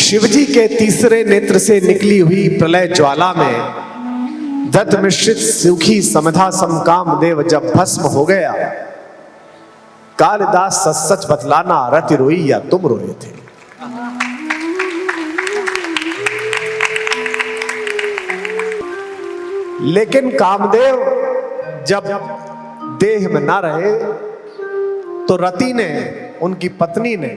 शिवजी के तीसरे नेत्र से निकली हुई प्रलय ज्वाला में दत्त मिश्रित सुखी समधा सम कामदेव जब भस्म हो गया, कालिदास सच सच बतलाना रति रोई या तुम रोए थे। लेकिन कामदेव जब देह में ना रहे तो रति ने, उनकी पत्नी ने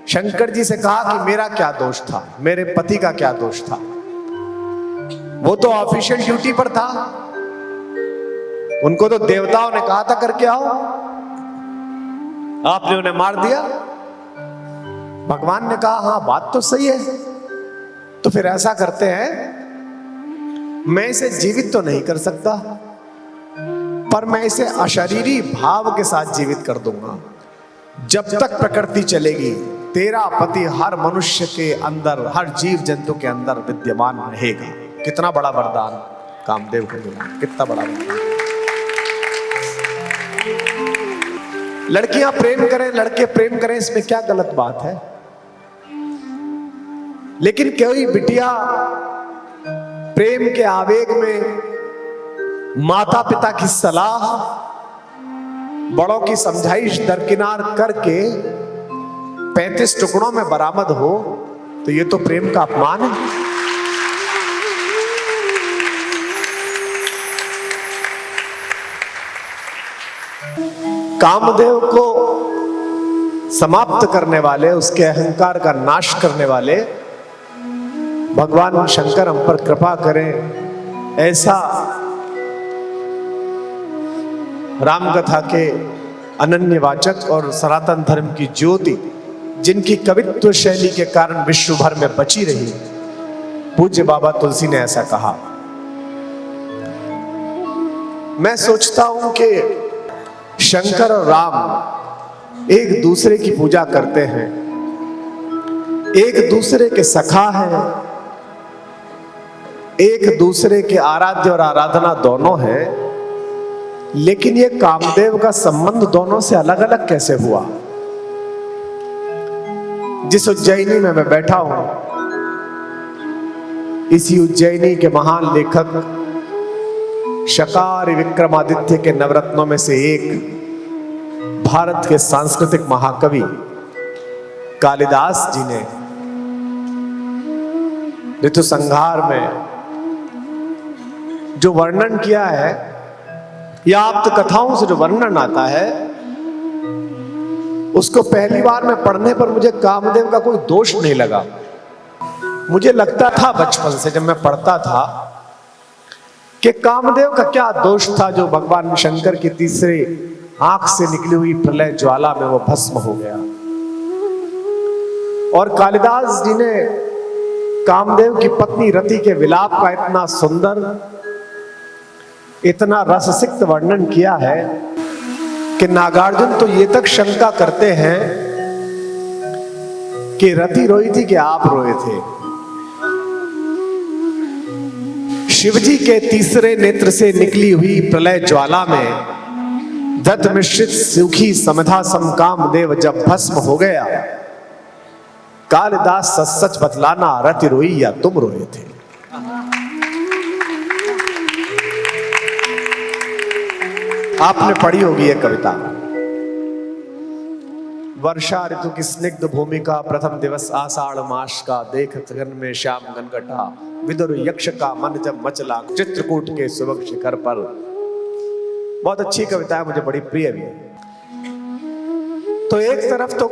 शंकर जी से कहा कि मेरा क्या दोष था, मेरे पति का क्या दोष था। वो तो ऑफिशियल ड्यूटी पर था, उनको तो देवताओं ने कहा था करके आओ, आपने उन्हें मार दिया। भगवान ने कहा हाँ बात तो सही है, तो फिर ऐसा करते हैं, मैं इसे जीवित तो नहीं कर सकता, पर मैं इसे अशरीरी भाव के साथ जीवित कर दूंगा। जब तक प्रकृति चलेगी तेरा पति हर मनुष्य के अंदर, हर जीव जंतु के अंदर विद्यमान रहेगा। कितना बड़ा वरदान कामदेव को मिला, कितना बड़ा वरदान। लड़कियां प्रेम करें, लड़के प्रेम करें, इसमें क्या गलत बात है। लेकिन कोई बिटिया प्रेम के आवेग में माता पिता की सलाह, बड़ों की समझाइश दरकिनार करके 35 टुकड़ों में बरामद हो, तो ये तो प्रेम का अपमान है। कामदेव को समाप्त करने वाले, उसके अहंकार का नाश करने वाले भगवान शंकर हम पर कृपा करें। ऐसा राम कथा के अनन्यवाचक और सनातन धर्म की ज्योति, जिनकी कवित्व शैली के कारण विश्व भर में बची रही, पूज्य बाबा तुलसी ने ऐसा कहा। मैं सोचता हूं कि शंकर और राम एक दूसरे की पूजा करते हैं, एक दूसरे के सखा हैं, एक दूसरे के आराध्य और आराधना दोनों हैं, लेकिन ये कामदेव का संबंध दोनों से अलग अलग कैसे हुआ। जिस उज्जैनी में मैं बैठा हूं, इसी उज्जैनी के महान लेखक शकार विक्रमादित्य के नवरत्नों में से एक, भारत के सांस्कृतिक महाकवि कालिदास जी ने ऋतु संहार में जो वर्णन किया है, या आप्त कथाओं से जो वर्णन आता है, उसको पहली बार में पढ़ने पर मुझे कामदेव का कोई दोष नहीं लगा। मुझे लगता था बचपन से जब मैं पढ़ता था कि कामदेव का क्या दोष था जो भगवान शंकर की तीसरे आंख से निकली हुई प्रलय ज्वाला में वो भस्म हो गया। और कालिदास जी ने कामदेव की पत्नी रति के विलाप का इतना सुंदर, इतना रससिक्त वर्णन किया है कि नागार्जुन तो ये तक शंका करते हैं कि रति रोई थी कि आप रोए थे। शिवजी के तीसरे नेत्र से निकली हुई प्रलय ज्वाला में दत्त मिश्रित सुखी समधा सम कामदेव जब भस्म हो गया, कालिदास सच सच बतलाना रति रोई या तुम रोए थे। आपने पढ़ी होगी ये कविता। वर्षा ऋतु की स्निग्ध भूमि का प्रथम दिवस आषाढ़ मास का, देखत गगन में श्याम गनगटा, विदुर यक्ष का मन जब मचला, चित्रकूट के सुबह शिखर पर। बहुत अच्छी कविता है, मुझे बड़ी प्रिय भी है। तो एक तरफ तो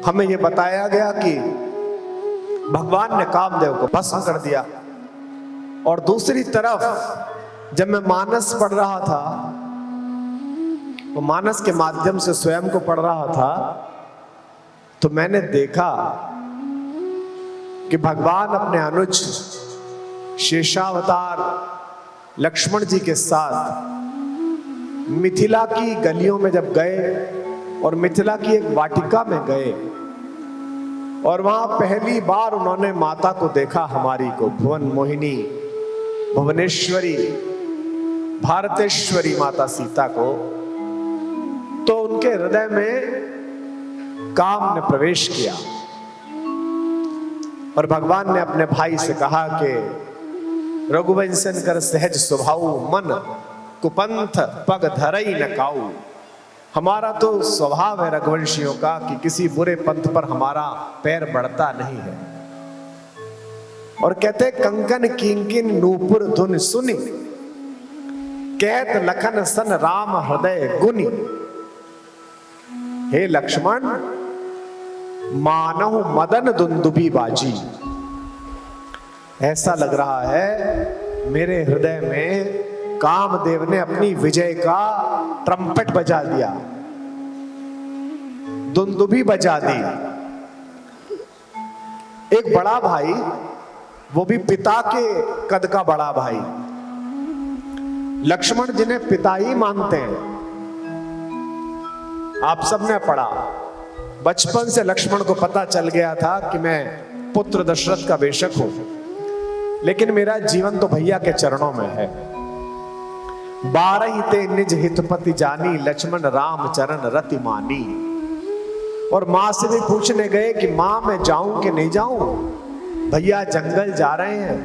हमें यह बताया गया कि भगवान ने कामदेव को भस्म कर दिया, और दूसरी तरफ जब मैं मानस पढ़ रहा था, वो मानस के माध्यम से स्वयं को पढ़ रहा था, तो मैंने देखा कि भगवान अपने अनुज शेषावतार लक्ष्मण जी के साथ मिथिला की गलियों में जब गए, और मिथिला की एक वाटिका में गए, और वहां पहली बार उन्होंने माता को देखा, हमारी को, भुवन मोहिनी, भुवनेश्वरी, भारतेश्वरी माता सीता को, तो उनके हृदय में काम ने प्रवेश किया। और भगवान ने अपने भाई से कहा कि रघुवंशन कर सहज स्वभाव, मन कुपंथ पग धरई न काऊ। हमारा तो स्वभाव है रघुवंशियों का कि किसी बुरे पंथ पर हमारा पैर बढ़ता नहीं है। और कहते कंकन किंकिन नूपुर धुन सुनी, कहत लखन सन राम हृदय गुनी। हे लक्ष्मण मानहु मदन दुंदुबी बाजी। ऐसा लग रहा है मेरे हृदय में कामदेव ने अपनी विजय का ट्रम्पेट बजा दिया, दुंदुबी बजा दी। एक बड़ा भाई, वो भी पिता के कद का बड़ा भाई, लक्ष्मण जिन्हें पिता ही मानते हैं। आप सबने पढ़ा, बचपन से लक्ष्मण को पता चल गया था कि मैं पुत्र दशरथ का बेशक हूं, लेकिन मेरा जीवन तो भैया के चरणों में है। 12 ते निज हितपति जानी, लक्ष्मण राम चरण रति मानी। और मां से भी पूछने गए कि मां मैं जाऊं कि नहीं जाऊं, भैया जंगल जा रहे हैं,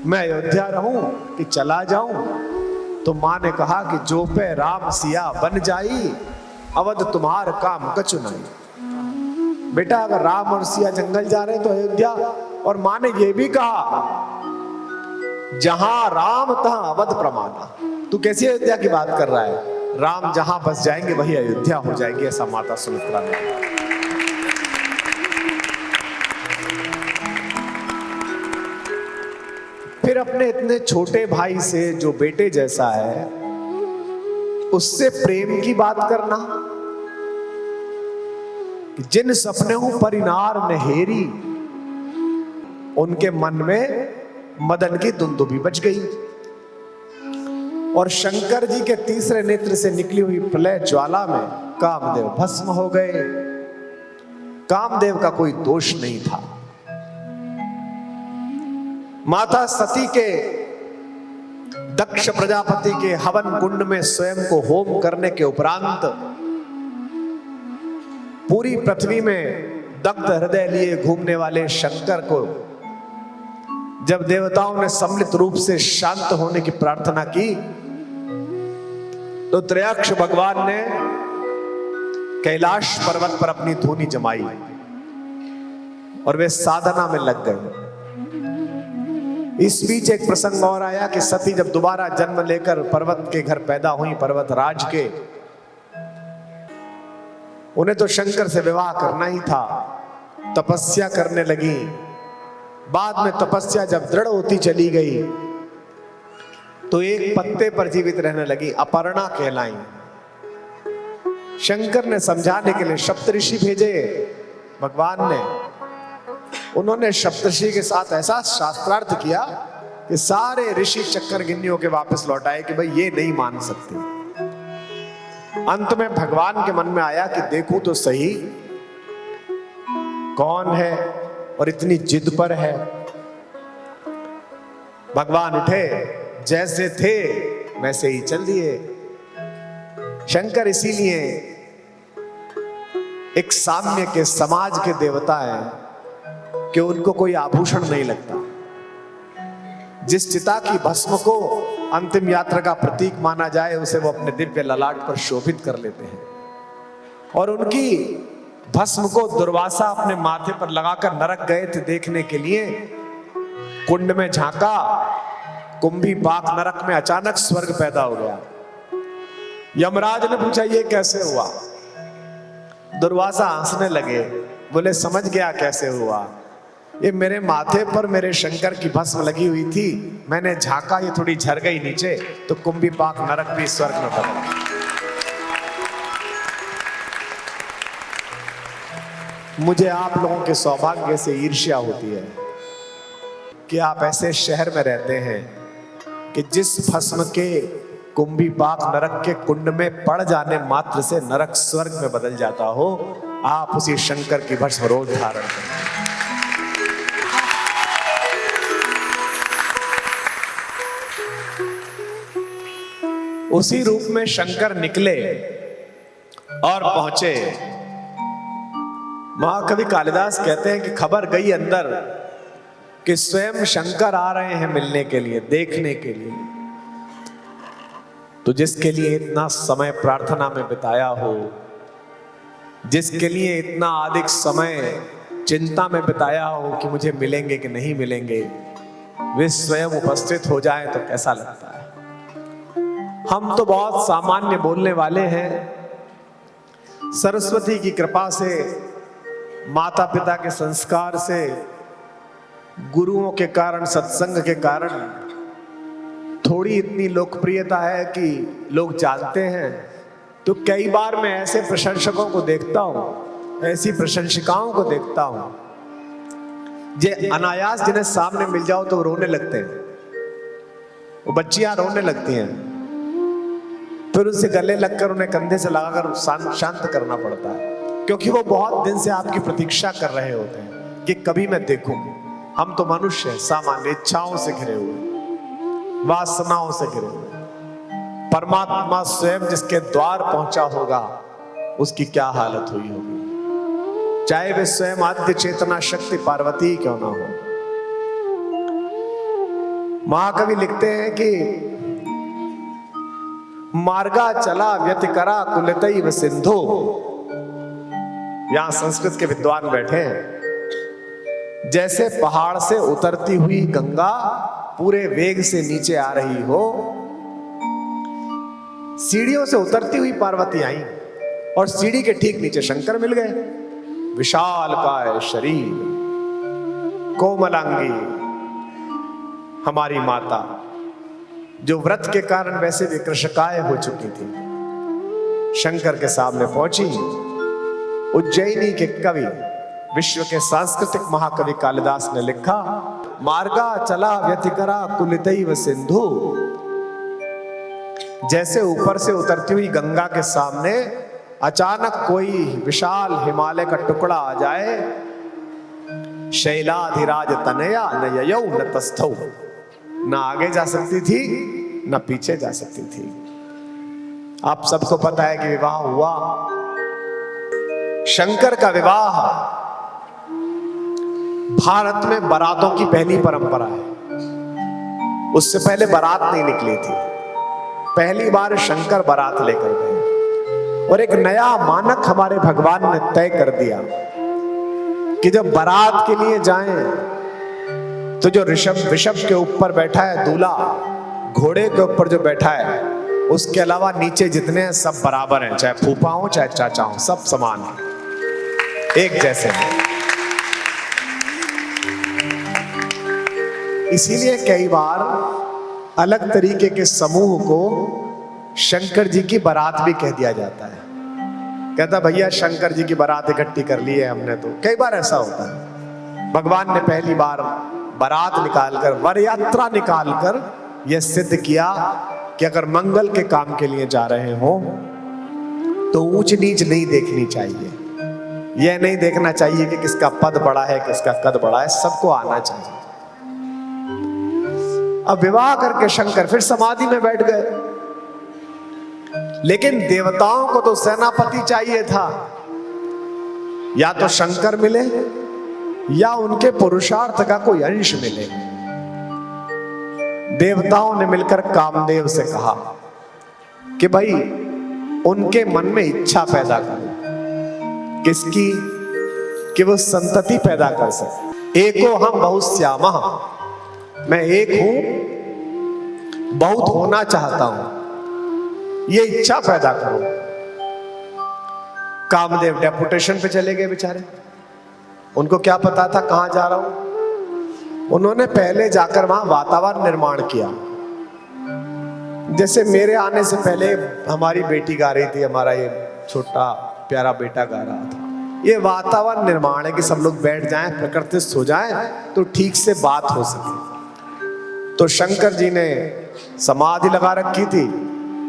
मैं अयोध्या रहूं कि चला जाऊं। तो मां ने कहा कि जो पे राम सिया बन जाई, अवध तुम्हार काम कछु नहीं। बेटा अगर राम और सिया जंगल जा रहे हैं तो अयोध्या। और मां ने यह भी कहा जहां राम तहां अवध प्रमादा। तू कैसी अयोध्या की बात कर रहा है, राम जहां बस जाएंगे वही अयोध्या हो जाएगी, ऐसा माता सुमित्रा ने। फिर अपने इतने छोटे भाई से जो बेटे जैसा है, उससे प्रेम की बात करना। जिन सपने हूं परिनार नहेरी, उनके मन में मदन की दुंदुभी बज गई। और शंकर जी के तीसरे नेत्र से निकली हुई प्रलय ज्वाला में कामदेव भस्म हो गए। कामदेव का कोई दोष नहीं था। माता सती के दक्ष प्रजापति के हवन कुंड में स्वयं को होम करने के उपरांत पूरी पृथ्वी में दग्ध हृदय लिए घूमने वाले शंकर को जब देवताओं ने सम्मिलित रूप से शांत होने की प्रार्थना की, तो त्रयाक्ष भगवान ने कैलाश पर्वत पर अपनी धूनी जमाई और वे साधना में लग गए। इस बीच एक प्रसंग और आया कि सती जब दोबारा जन्म लेकर पर्वत के घर पैदा हुई, पर्वत राज के, उन्हें तो शंकर से विवाह करना ही था, तपस्या करने लगी। बाद में तपस्या जब दृढ़ होती चली गई तो एक पत्ते पर जीवित रहने लगी, अपर्णा कहलाई। शंकर ने समझाने के लिए सप्तऋषि भेजे भगवान ने। उन्होंने सप्तऋषि के साथ ऐसा शास्त्रार्थ किया कि सारे ऋषि चक्कर गिन्नियों के वापस लौटाए कि भाई ये नहीं मान सकते। अंत में भगवान के मन में आया कि देखूं तो सही कौन है और इतनी जिद पर है। भगवान उठे, जैसे थे वैसे ही चल दिए। शंकर इसीलिए एक साम्य के समाज के देवता हैं कि उनको कोई आभूषण नहीं लगता। जिस चिता की भस्म को अंतिम यात्रा का प्रतीक माना जाए, उसे वो अपने दिव्य ललाट पर शोभित कर लेते हैं। और उनकी भस्म को दुर्वासा अपने माथे पर लगाकर नरक गए थे देखने के लिए। कुंड में झांका, कुंभी पाक नरक में अचानक स्वर्ग पैदा हो गया। यमराज ने पूछा ये कैसे हुआ? दुर्वासा हंसने लगे, बोले समझ गया कैसे हुआ। ये मेरे माथे पर मेरे शंकर की भस्म लगी हुई थी, मैंने झांका, ये थोड़ी झर गई नीचे, तो कुंभी पाक नरक भी स्वर्ग में बदला। मुझे आप लोगों के सौभाग्य से ईर्ष्या होती है कि आप ऐसे शहर में रहते हैं कि जिस भस्म के कुंभी पाक नरक के कुंड में पड़ जाने मात्र से नरक स्वर्ग में बदल जाता हो। आप उसी शंकर की भस्म रोज धारण करें। उसी रूप में शंकर निकले और पहुंचे। महाकवि कालिदास कहते हैं कि खबर गई अंदर कि स्वयं शंकर आ रहे हैं मिलने के लिए, देखने के लिए। तो जिसके लिए इतना समय प्रार्थना में बिताया हो, जिसके लिए इतना अधिक समय चिंता में बिताया हो कि मुझे मिलेंगे कि नहीं मिलेंगे, वे स्वयं उपस्थित हो जाए तो कैसा लगता है। हम तो बहुत सामान्य बोलने वाले हैं। सरस्वती की कृपा से, माता पिता के संस्कार से, गुरुओं के कारण, सत्संग के कारण थोड़ी इतनी लोकप्रियता है कि लोग जानते हैं। तो कई बार मैं ऐसे प्रशंसकों को देखता हूं, ऐसी प्रशंसिकाओं को देखता हूं, जे अनायास जिन्हें सामने मिल जाओ तो रोने लगते हैं। वो बच्चियां रोने लगती हैं, फिर उनसे गले लगकर उन्हें कंधे से लगाकर शांत करना पड़ता है, क्योंकि वो बहुत दिन से आपकी प्रतीक्षा कर रहे होते हैं कि कभी मैं देखूं। हम तो मनुष्य हैं, सामान्य इच्छाओं से घिरे हुए, वासनाओं से घिरे हुए। परमात्मा स्वयं जिसके द्वार पहुंचा होगा, उसकी क्या हालत हुई होगी, चाहे वे स्वयं आद्य चेतना शक्ति पार्वती क्यों ना हो। महाकवि लिखते हैं कि मार्गा चला व्यतिकरा कुलतैव सिंधु। यहां संस्कृत के विद्वान बैठे हैं। जैसे पहाड़ से उतरती हुई गंगा पूरे वेग से नीचे आ रही हो, सीढ़ियों से उतरती हुई पार्वती आई और सीढ़ी के ठीक नीचे शंकर मिल गए। विशालकाय शरीर, कोमलांगी हमारी माता, जो व्रत के कारण वैसे भी कृशकाय हो चुकी थी, शंकर के सामने पहुंची। उज्जैनी के कवि, विश्व के सांस्कृतिक महाकवि कालिदास ने लिखा, मार्गा चला व्यतिकरा कुलितैव सिंधु। जैसे ऊपर से उतरती हुई गंगा के सामने अचानक कोई विशाल हिमालय का टुकड़ा आ जाए। शैलाधिराज तनया न ययौ न तस्थौ, ना आगे जा सकती थी ना पीछे जा सकती थी। आप सबको पता है कि विवाह हुआ, शंकर का विवाह भारत में बारातों की पहली परंपरा है। उससे पहले बारात नहीं निकली थी, पहली बार शंकर बारात लेकर गए। और एक नया मानक हमारे भगवान ने तय कर दिया कि जब बारात के लिए जाएं तो जो ऋषभ के ऊपर बैठा है दूल्हा, घोड़े के ऊपर जो बैठा है, उसके अलावा नीचे जितने हैं सब बराबर हैं, चाहे फूफा हो चाहे चाचा हो, सब समान हैं, एक जैसे हैं। इसीलिए कई बार अलग तरीके के समूह को शंकर जी की बारात भी कह दिया जाता है। कहता भैया शंकर जी की बारात इकट्ठी कर ली है हमने। तो कई बार ऐसा होता है, भगवान ने पहली बार बारात निकालकर, वर यात्रा निकालकर यह सिद्ध किया कि अगर मंगल के काम के लिए जा रहे हो तो ऊंच नीच नहीं देखनी चाहिए। यह नहीं देखना चाहिए कि किसका पद बड़ा है किसका कद बड़ा है, सबको आना चाहिए। अब विवाह करके शंकर फिर समाधि में बैठ गए, लेकिन देवताओं को तो सेनापति चाहिए था। या तो शंकर मिले या उनके पुरुषार्थ का कोई अंश मिले। देवताओं ने मिलकर कामदेव से कहा कि भाई उनके मन में इच्छा पैदा करो। किसकी? कि वो संतति पैदा कर सके। एको हम बहुश्यामः, मैं एक हूं, बहुत होना चाहता हूं, ये इच्छा पैदा करो। कामदेव डेपुटेशन पे चले गए बेचारे, उनको क्या पता था कहां जा रहा हूं। उन्होंने पहले जाकर वहां वातावरण निर्माण किया। जैसे मेरे आने से पहले हमारी बेटी गा रही थी, हमारा ये छोटा प्यारा बेटा गा रहा था। ये वातावरण निर्माण है कि सब लोग बैठ जाएं, प्रकृति सो जाएं, तो ठीक से बात हो सके। तो शंकर जी ने समाधि लगा रखी थी,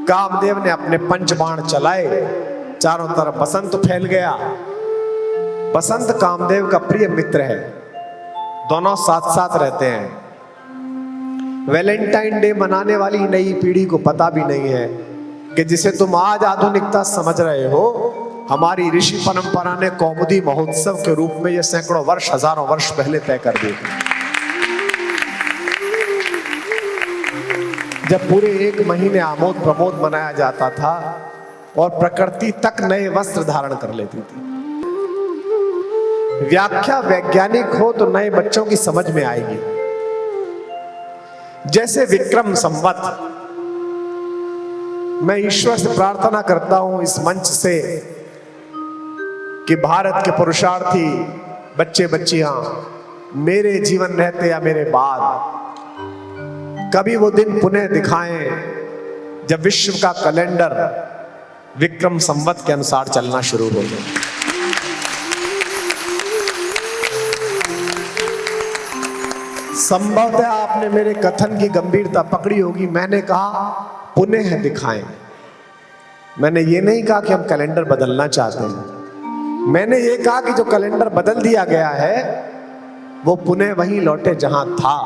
कामदेव ने अपने पंचबाण चलाए, चारों तरफ बसंत फैल गया। बसंत कामदेव का प्रिय मित्र है, दोनों साथ साथ रहते हैं। वैलेंटाइन डे मनाने वाली नई पीढ़ी को पता भी नहीं है कि जिसे तुम आज आधुनिकता समझ रहे हो, हमारी ऋषि परंपरा ने कौमुदी महोत्सव के रूप में यह सैकड़ों वर्ष, हजारों वर्ष पहले तय कर दी थी। जब पूरे 1 महीने आमोद प्रमोद मनाया जाता था और प्रकृति तक नए वस्त्र धारण कर लेती थी। व्याख्या वैज्ञानिक हो तो नए बच्चों की समझ में आएगी। जैसे विक्रम संवत, मैं ईश्वर से प्रार्थना करता हूं इस मंच से कि भारत के पुरुषार्थी बच्चे बच्चियां मेरे जीवन रहते या मेरे बाद कभी वो दिन पुनः दिखाएं जब विश्व का कैलेंडर विक्रम संवत के अनुसार चलना शुरू हो जाए। संभवतः आपने मेरे कथन की गंभीरता पकड़ी होगी। मैंने कहा पुनः दिखाएं। मैंने ये नहीं कहा कि हम कैलेंडर बदलना चाहते हैं। मैंने ये कहा कि जो कैलेंडर बदल दिया गया है वो पुनः वहीं लौटे जहां था।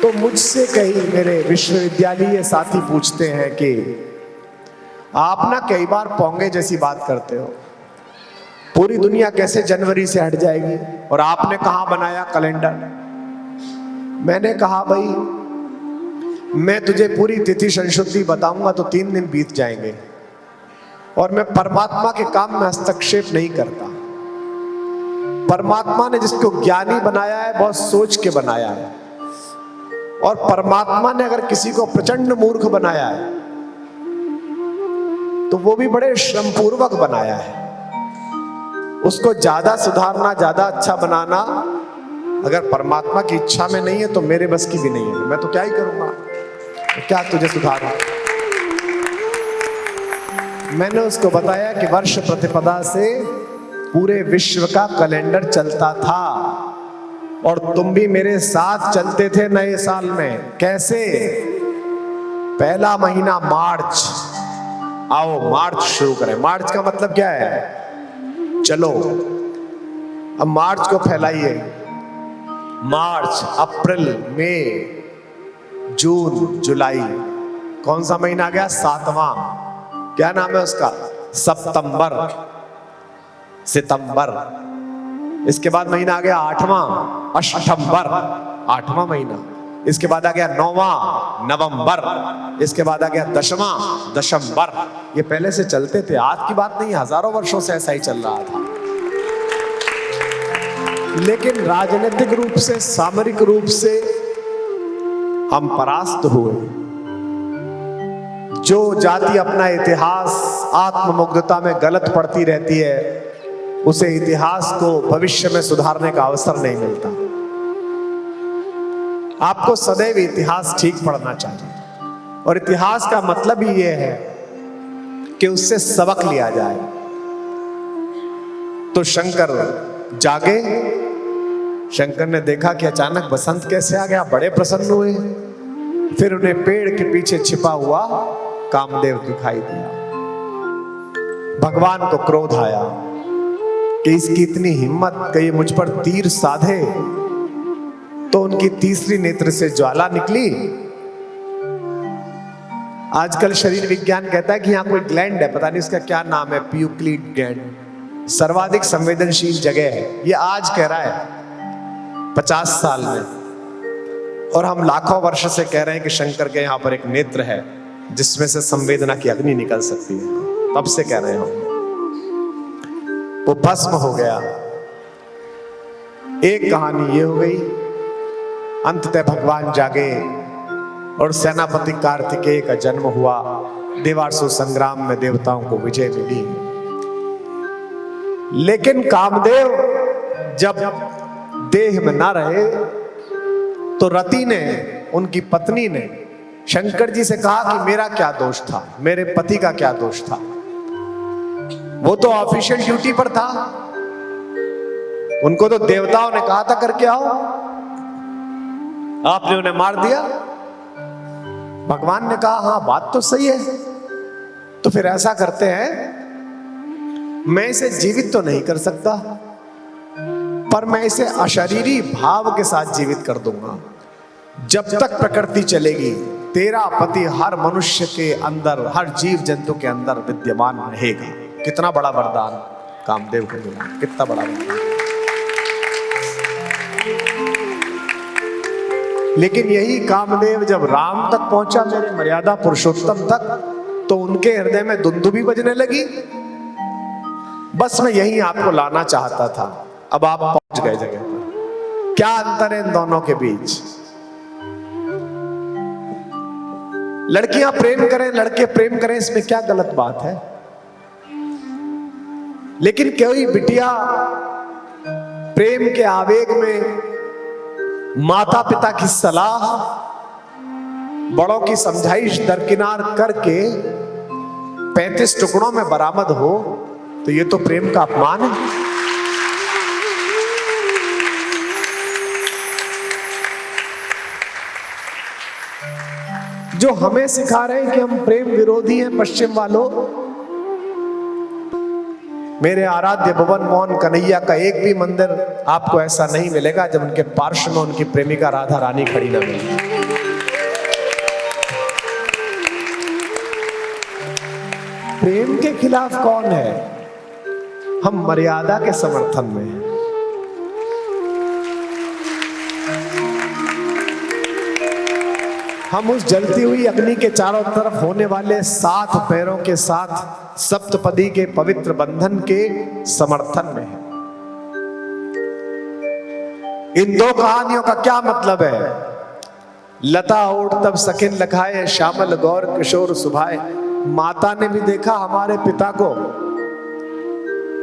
तो मुझसे कई मेरे विश्वविद्यालय साथी पूछते हैं कि आप ना कई बार पोंगे जैसी बात करते हो, पूरी दुनिया कैसे जनवरी से हट जाएगी और आपने कहां बनाया कैलेंडर। मैंने कहा भाई मैं तुझे पूरी तिथि संशुद्धि बताऊंगा तो 3 दिन बीत जाएंगे और मैं परमात्मा के काम में हस्तक्षेप नहीं करता। परमात्मा ने जिसको ज्ञानी बनाया है बहुत सोच के बनाया है, और परमात्मा ने अगर किसी को प्रचंड मूर्ख बनाया है तो वो भी बड़े श्रम पूर्वक बनाया है। उसको ज्यादा सुधारना, ज्यादा अच्छा बनाना अगर परमात्मा की इच्छा में नहीं है तो मेरे बस की भी नहीं है। मैं तो क्या ही करूंगा, क्या तुझे सुधारूं। मैंने उसको बताया कि वर्ष प्रतिपदा से पूरे विश्व का कैलेंडर चलता था और तुम भी मेरे साथ चलते थे नए साल में। कैसे? पहला महीना मार्च, आओ मार्च शुरू करें। मार्च का मतलब क्या है? चलो अब मार्च को फैलाइए। मार्च, अप्रैल, मई, जून, जुलाई, कौन सा महीना आ गया? 7वां। क्या नाम है उसका? सितंबर। सितंबर। इसके बाद महीना आ गया 8वां, अष्टंबर, 8वां महीना। इसके बाद आ गया 9वां, नवंबर। इसके बाद आ गया 10वां, दिसंबर। ये पहले से चलते थे, आज की बात नहीं, हजारों वर्षों से ऐसा ही चल रहा था। लेकिन राजनीतिक रूप से, सामरिक रूप से हम परास्त हुए। जो जाति अपना इतिहास आत्ममुग्धता में गलत पढ़ती रहती है उसे इतिहास को भविष्य में सुधारने का अवसर नहीं मिलता। आपको सदैव इतिहास ठीक पढ़ना चाहिए और इतिहास का मतलब ही यह है कि उससे सबक लिया जाए। तो शंकर जागे, शंकर ने देखा कि अचानक बसंत कैसे आ गया, बड़े प्रसन्न हुए। फिर उन्हें पेड़ के पीछे छिपा हुआ कामदेव दिखाई दिया। भगवान को क्रोध आया कि इसकी इतनी हिम्मत कि ये मुझ पर तीर साधे। तो उनकी तीसरी नेत्र से ज्वाला निकली। आजकल शरीर विज्ञान कहता है कि यहां कोई ग्लैंड है, पता नहीं इसका क्या नाम है, प्यूक्लिड ग्लैंड, सर्वाधिक संवेदनशील जगह है। ये आज कह रहा है 50 साल में, और हम लाखों वर्ष से कह रहे हैं कि शंकर के यहां पर एक नेत्र है जिसमें से संवेदना की अग्नि निकल सकती है। तब से कह रहे हैं हम। वो भस्म हो गया। एक कहानी ये हो गई। अंततः भगवान जागे और सेनापति कार्तिकेय का जन्म हुआ। देवासुर संग्राम में देवताओं को विजय मिली। लेकिन कामदेव जब देह में ना रहे तो रति ने, उनकी पत्नी ने शंकर जी से कहा कि मेरा क्या दोष था, मेरे पति का क्या दोष था। वो तो ऑफिशियल ड्यूटी पर था, उनको तो देवताओं ने कहा था करके आओ, आपने उन्हें मार दिया। भगवान ने कहा हाँ बात तो सही है, तो फिर ऐसा करते हैं, मैं इसे जीवित तो नहीं कर सकता पर मैं इसे अशरीरी भाव के साथ जीवित कर दूंगा। जब तक प्रकृति चलेगी तेरा पति हर मनुष्य के अंदर, हर जीव जंतु के अंदर विद्यमान रहेगा। कितना बड़ा वरदान कामदेव को मिला, कितना बड़ा वरदान। लेकिन यही कामदेव जब राम तक पहुंचा, मेरे मर्यादा पुरुषोत्तम तक, तो उनके हृदय में दुंदुभी बजने लगी। बस मैं यही आपको लाना चाहता था। अब आप पहुंच गए जगह पर। क्या अंतर है इन दोनों के बीच? लड़कियां प्रेम करें, लड़के प्रेम करें, इसमें क्या गलत बात है? लेकिन कोई बिटिया प्रेम के आवेग में माता पिता की सलाह, बड़ों की समझाइश दरकिनार करके 35 टुकड़ों में बरामद हो, तो ये तो प्रेम का अपमान है। जो हमें सिखा रहे हैं कि हम प्रेम विरोधी हैं पश्चिम वालों, मेरे आराध्य भुवन मोहन कन्हैया का एक भी मंदिर आपको ऐसा नहीं मिलेगा जब उनके पार्श्व में उनकी प्रेमिका राधा रानी खड़ी न मिले। प्रेम के खिलाफ कौन है? हम मर्यादा के समर्थन में हैं। हम उस जलती हुई अग्नि के चारों तरफ होने वाले 7 पैरों के साथ सप्तपदी के पवित्र बंधन के समर्थन में हैं। इन दो कहानियों का क्या मतलब है? लता ओढ़ तब सखिन लखाए, श्यामल गौर किशोर सुभाए। माता ने भी देखा हमारे पिता को,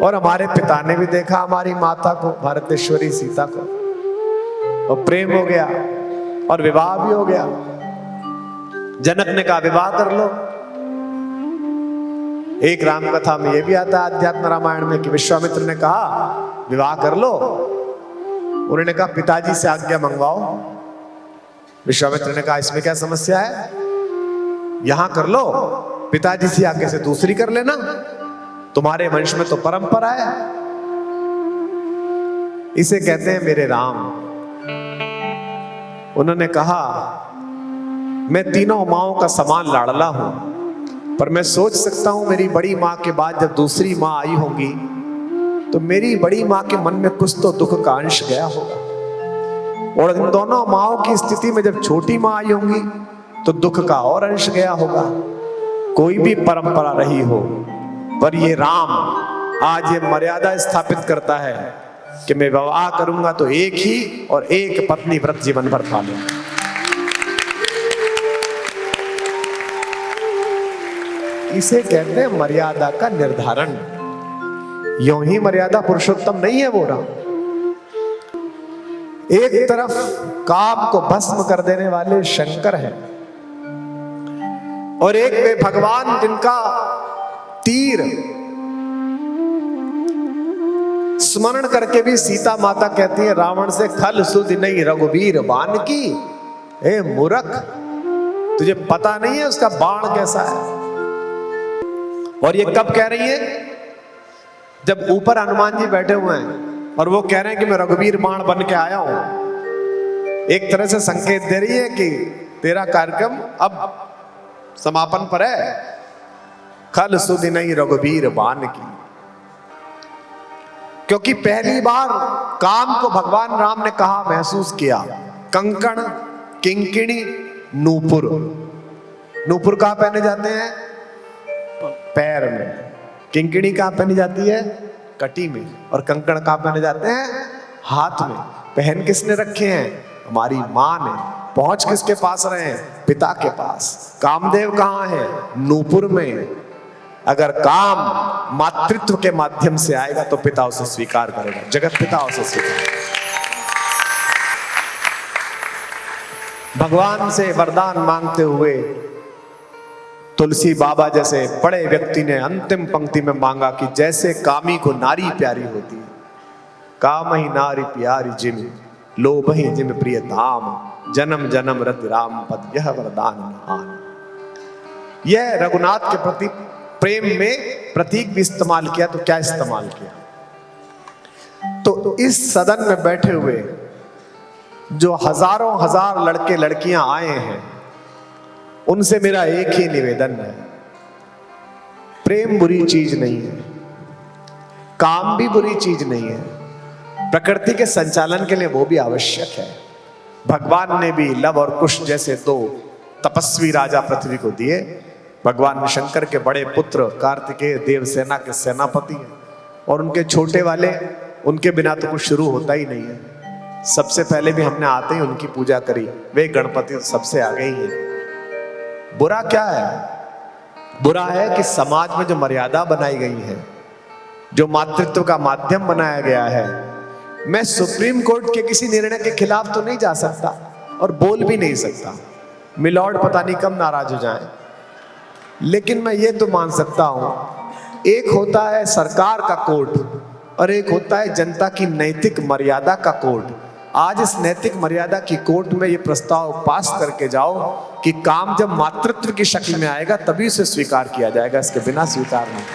और हमारे पिता ने भी देखा हमारी माता को, भारतेश्वरी सीता को, और प्रेम हो गया और विवाह भी हो गया। जनक ने कहा विवाह कर लो। एक राम कथा में यह भी आता है अध्यात्म रामायण में कि विश्वामित्र ने कहा विवाह कर लो। उन्होंने कहा पिताजी से आज्ञा मंगवाओ। विश्वामित्र ने कहा इसमें क्या समस्या है, यहां कर लो, पिताजी से आज्ञा से दूसरी कर लेना, तुम्हारे वंश में तो परंपरा है। इसे कहते हैं मेरे राम। उन्होंने कहा मैं तीनों माओं का समान लाडला हूं, पर मैं सोच सकता हूं मेरी बड़ी मां के बाद जब दूसरी मां आई होगी तो मेरी बड़ी मां के मन में कुछ तो दुख का अंश गया होगा, और इन दोनों माओं की स्थिति में जब छोटी मां आई होंगी तो दुख का और अंश गया होगा। कोई भी परंपरा रही हो, पर ये राम आज ये मर्यादा स्थापित करता है कि मैं विवाह करूंगा तो एक ही और एक पत्नी व्रत जीवन भर पालूंगा। इसे कहते हैं मर्यादा का निर्धारण। यूं ही मर्यादा पुरुषोत्तम नहीं है वो राम। एक तरफ काम को भस्म कर देने वाले शंकर हैं, और एक वे भगवान जिनका तीर स्मरण करके भी सीता माता कहती है रावण से खल सुध नहीं रघुवीर बाण की। ए मूर्ख, तुझे पता नहीं है उसका बाण कैसा है। और ये कब कह रही है? जब ऊपर हनुमान जी बैठे हुए हैं और वो कह रहे हैं कि मैं रघुवीर बाण बन के आया हूं। एक तरह से संकेत दे रही है कि तेरा कार्यक्रम अब समापन पर है। खल सुधि नहीं रघुवीर बाण की। क्योंकि पहली बार काम को भगवान राम ने कहा, महसूस किया। कंकण, किंकिणी, नूपुर। नूपुर कहां पहने जाते हैं? पैर में। किंकिणी कहां पहनी जाती है? कटी में। और कंकण कहां पहने जाते हैं? हाथ में। पहन किसने रखे हैं? हमारी मां ने। पहुंच किसके पास रहे हैं? पिता के पास। कामदेव कहां है? नूपुर में। अगर काम मातृत्व के माध्यम से आएगा तो पिता उसे स्वीकार करेगा, जगत पिता उसे स्वीकार। भगवान से वरदान मांगते हुए तुलसी बाबा जैसे बड़े व्यक्ति ने अंतिम पंक्ति में मांगा कि जैसे कामी को नारी प्यारी होती है, काम ही नारी प्यारी जिम, लोभ ही जिम प्रिय धाम, जन्म जन्म रति राम पद, यह वरदान महान। यह रघुनाथ के प्रति प्रेम में प्रतीक भी इस्तेमाल किया, तो क्या इस्तेमाल किया? तो इस सदन में बैठे हुए जो हजारों हजार लड़के लड़कियां आए हैं, उनसे मेरा एक ही निवेदन है, प्रेम बुरी चीज नहीं है, काम भी बुरी चीज नहीं है, प्रकृति के संचालन के लिए वो भी आवश्यक है, भगवान ने भी लव और कुश जैसे दो तपस्वी राजा पृथ्वी को दिए। भगवान शंकर के बड़े पुत्र कार्तिकेय देवसेना के सेनापति हैं, और उनके छोटे वाले, उनके बिना तो कुछ शुरू होता ही नहीं है। सबसे पहले भी हमने आते ही उनकी पूजा करी, वे गणपति तो सबसे आगे ही हैं। बुरा क्या है? बुरा है कि समाज में जो मर्यादा बनाई गई है, जो मातृत्व का माध्यम बनाया गया है, मैं सुप्रीम कोर्ट के किसी निर्णय के खिलाफ तो नहीं जा सकता और बोल भी नहीं सकता, मिलॉर्ड पता नहीं कब नाराज हो जाए, लेकिन मैं ये तो मान सकता हूं, एक होता है सरकार का कोर्ट और एक होता है जनता की नैतिक मर्यादा का कोर्ट। आज इस नैतिक मर्यादा की कोर्ट में ये प्रस्ताव पास करके जाओ कि काम जब मातृत्व की शक्ल में आएगा तभी उसे स्वीकार किया जाएगा, इसके बिना स्वीकार नहीं।